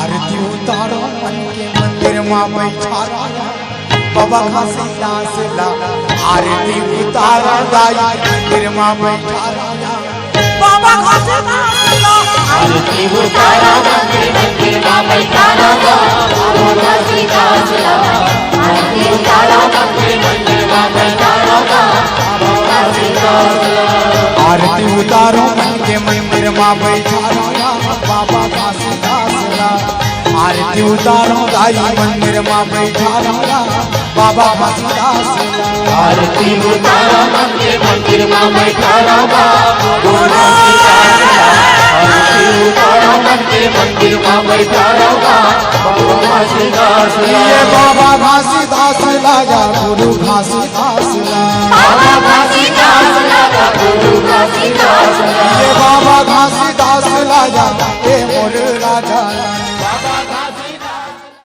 आरती उतारो मन के मंदिर में बैठा राजा बाबा घासीदास ला। आरती उतारो दाई मंदिर में बैठा राजा बाबा घासीदास ला। आरती उतारो मंदिर में बैठा राजा बाबा घासीदास ला। आरती उतारो मंदिर में बैठा राजा बाबा घासीदास ला। आरती उतारो मन के मंदिर में बैठा राजा बाबा घासीदास ला। आरती उतारो दाई मंदिर में बैठा राजा बाबा घासीदास ला। आरती उतारो मंदिर में बैठा राजा बाबा घासीदास ला। आरती उतारो मंदिर में बैठा राजा बाबा घासीदास ला। ये बाबा घासीदास लागा गुरु घासीदास ला। बाबा घासीदास लागा गुरु घासीदास ला। ये बाबा घासीदास लागा ए मोर राजा ला।